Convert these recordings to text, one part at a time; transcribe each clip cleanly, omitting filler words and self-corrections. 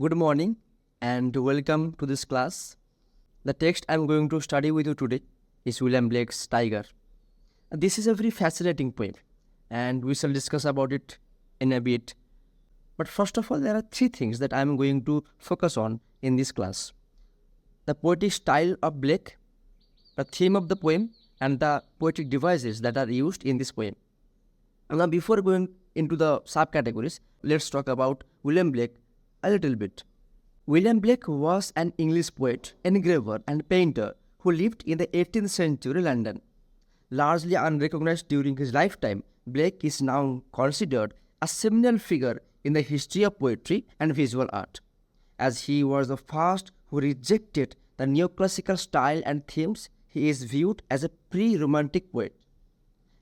Good morning and welcome to this class. The text I am going to study with you today is William Blake's Tyger. This is a very fascinating poem and we shall discuss about it in a bit. But first of all, there are three things that I am going to focus on in this class. The poetic style of Blake, the theme of the poem, and the poetic devices that are used in this poem. Now, before going into the subcategories, let's talk about William Blake a little bit. William Blake was an English poet, engraver, and painter who lived in the 18th century London. Largely unrecognized during his lifetime, Blake is now considered a seminal figure in the history of poetry and visual art, as he was the first who rejected the neoclassical style and themes. He is viewed as a pre-romantic poet.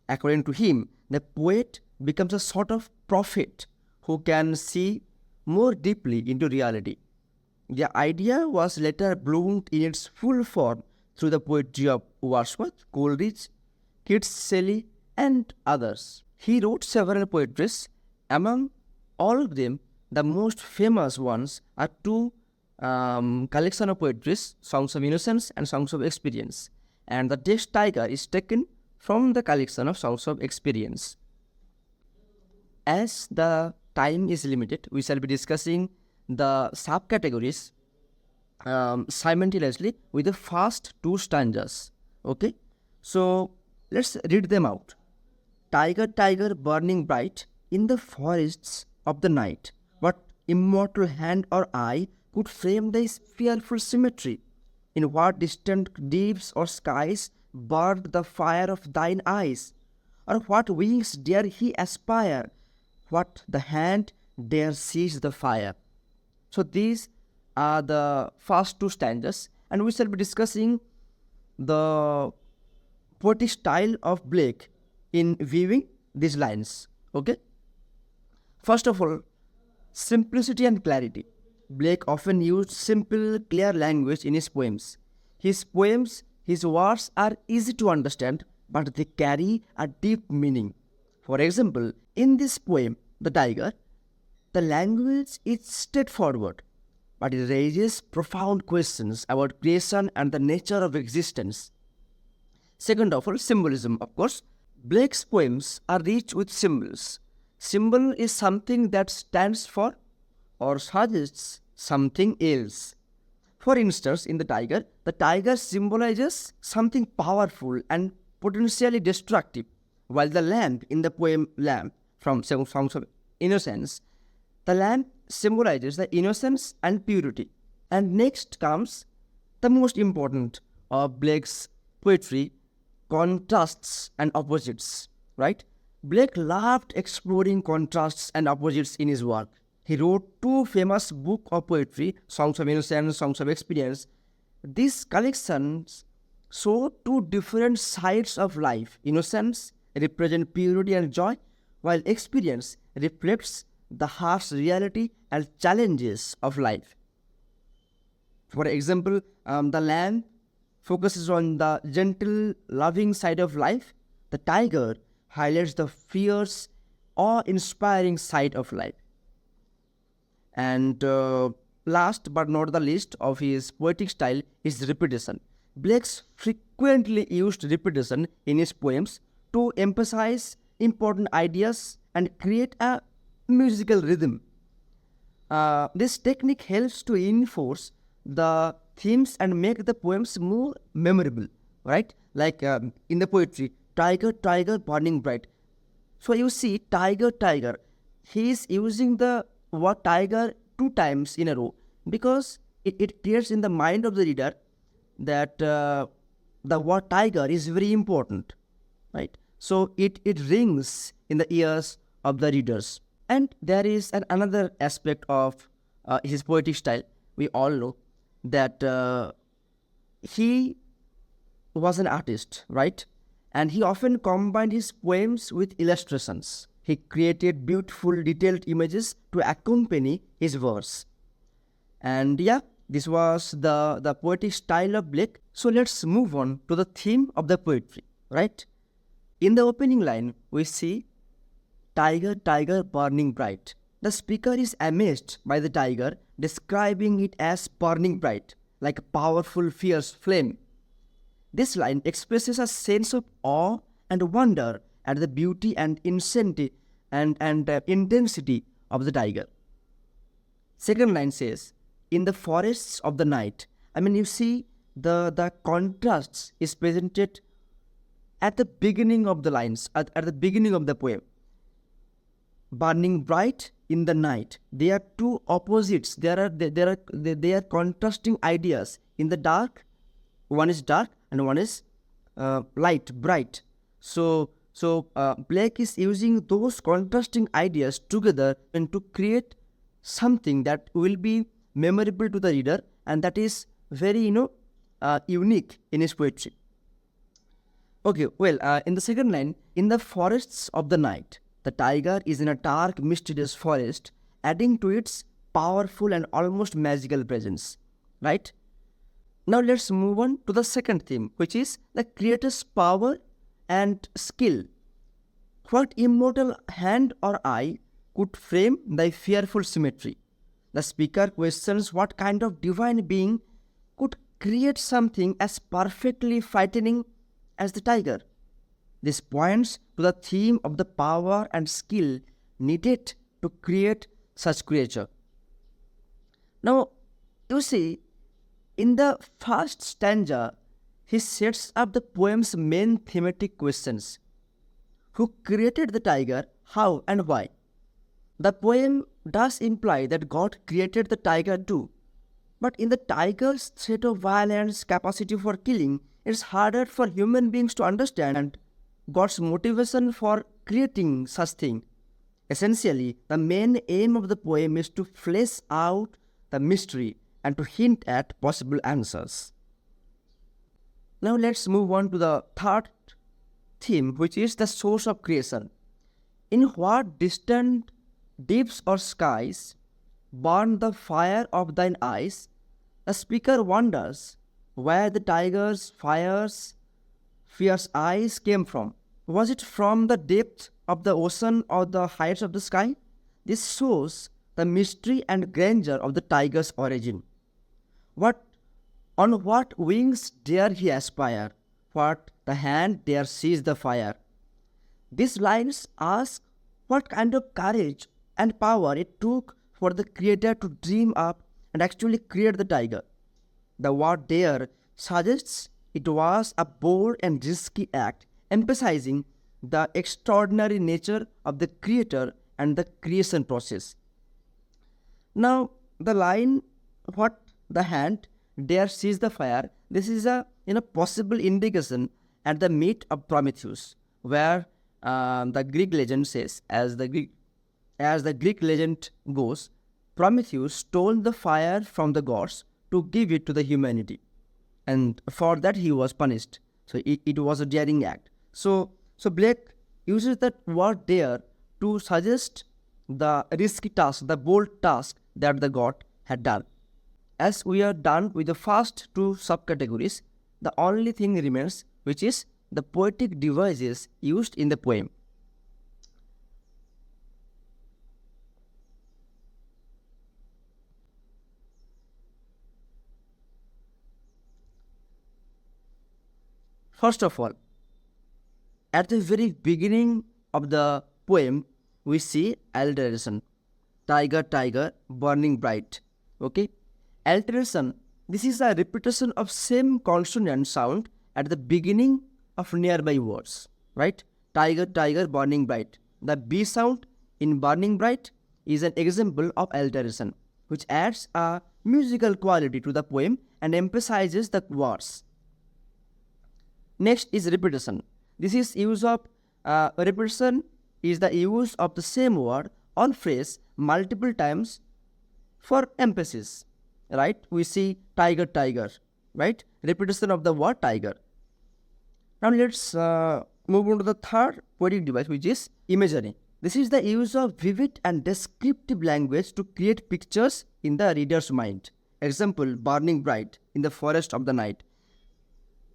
According to him, the poet becomes a sort of prophet who can see more deeply into reality. The idea was later bloomed in its full form through the poetry of Wordsworth, Coleridge, Keats, Shelley, and others. He wrote several poetries. Among all of them, the most famous ones are two collection of poetries, Songs of Innocence and Songs of Experience. And the text Tyger is taken from the collection of Songs of Experience. As the time is limited, we shall be discussing the subcategories simultaneously with the first two stanzas. Okay, so let's read them out. Tyger, Tyger, burning bright in the forests of the night, what immortal hand or eye could frame thy fearful symmetry? In what distant deeps or skies burned the fire of thine eyes? Or what wings dare he aspire? What the hand dare seize the fire? So these are the first two stanzas, and we shall be discussing the poetic style of Blake in viewing these lines. Okay. First of all, simplicity and clarity. Blake often used simple, clear language in his poems. His words are easy to understand, but they carry a deep meaning. For example, in this poem, The Tyger, the language is straightforward, but it raises profound questions about creation and the nature of existence. Second of all, symbolism, of course. Blake's poems are rich with symbols. Symbol is something that stands for or suggests something else. For instance, in the tiger symbolizes something powerful and potentially destructive, while the lamp in the poem Lamp from Songs of Innocence, the lamp symbolizes the innocence and purity. And next comes the most important of Blake's poetry, contrasts and opposites, right? Blake loved exploring contrasts and opposites in his work. He wrote two famous books of poetry, Songs of Innocence, Songs of Experience. These collections show two different sides of life. Innocence represents purity and joy, while experience reflects the harsh reality and challenges of life. For example, the lamb focuses on the gentle, loving side of life. The tiger highlights the fierce, awe-inspiring side of life. And last but not the least of his poetic style is repetition. Blake's frequently used repetition in his poems to emphasize important ideas and create a musical rhythm. This technique helps to enforce the themes and make the poems more memorable, right? Like in the poetry, Tyger, Tyger, burning bright. So you see, Tyger, Tyger, he is using the word tiger two times in a row because it creates in the mind of the reader that the word tiger is very important, right? So it rings in the ears of the readers. And there is another aspect of his poetic style. We all know that he was an artist, right? And he often combined his poems with illustrations. He created beautiful, detailed images to accompany his verse. And yeah, this was the poetic style of Blake. So let's move on to the theme of the poetry, right? In the opening line, we see Tyger, Tyger, burning bright. The speaker is amazed by the tiger, describing it as burning bright, like a powerful, fierce flame. This line expresses a sense of awe and wonder at the beauty and intensity of the tiger. Second line says, in the forests of the night. I mean, you see the contrasts is presented at the beginning of the lines, at the beginning of the poem. Burning bright in the night. They are two opposites. They are contrasting ideas. In the dark, one is dark and one is light, bright. So Blake is using those contrasting ideas together and to create something that will be memorable to the reader, and that is very unique in his poetry. Okay, well, in the second line, in the forests of the night, the tiger is in a dark, mysterious forest, adding to its powerful and almost magical presence, right? Now let's move on to the second theme, which is the creator's power and skill. What immortal hand or eye could frame thy fearful symmetry? The speaker questions what kind of divine being could create something as perfectly frightening as the tiger. This points to the theme of the power and skill needed to create such creature. Now, you see, in the first stanza, he sets up the poem's main thematic questions. Who created the tiger, how and why? The poem does imply that God created the tiger too. But in the tiger's threat of violence, capacity for killing, it's harder for human beings to understand God's motivation for creating such thing. Essentially, the main aim of the poem is to flesh out the mystery and to hint at possible answers. Now let's move on to the third theme, which is the source of creation. In what distant deeps or skies burn the fire of thine eyes? The speaker wonders where the tiger's fierce eyes came from. Was it from the depth of the ocean or the heights of the sky? This shows the mystery and grandeur of the tiger's origin. On what wings dare he aspire? What the hand dare seize the fire? These lines ask what kind of courage and power it took for the creator to dream up and actually create the tiger. The word dare suggests it was a bold and risky act, emphasizing the extraordinary nature of the creator and the creation process. Now, the line, what the hand dare seize the fire, this is a possible indication at the myth of Prometheus, where the Greek legend says, as the Greek legend goes, Prometheus stole the fire from the gods to give it to the humanity, and for that he was punished. So it was a daring act. So Blake uses that word dare to suggest the risky task, the bold task that the god had done. As we are done with the first two subcategories, the only thing remains, which is the poetic devices used in the poem. First of all, at the very beginning of the poem, we see alliteration. Tiger, tiger, burning bright. Okay? Alliteration, this is a repetition of same consonant sound at the beginning of nearby words. Right? Tiger, tiger, burning bright. The B sound in burning bright is an example of alliteration, which adds a musical quality to the poem and emphasizes the words. Next is repetition. This is use of repetition is the use of the same word or phrase multiple times for emphasis. Right? We see tiger, tiger. Right? Repetition of the word tiger. Now let's move on to the third poetic device, which is imagery. This is the use of vivid and descriptive language to create pictures in the reader's mind. Example, burning bright in the forest of the night.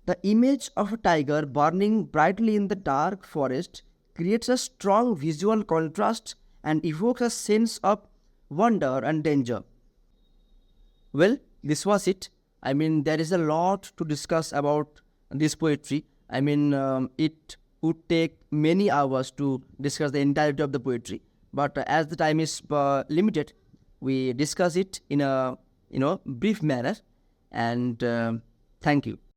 The image of a tiger burning brightly in the dark forest creates a strong visual contrast and evokes a sense of wonder and danger. Well, this was it. I mean, there is a lot to discuss about this poetry. I mean, it would take many hours to discuss the entirety of the poetry. But as the time is limited, we discuss it in a brief manner. And thank you.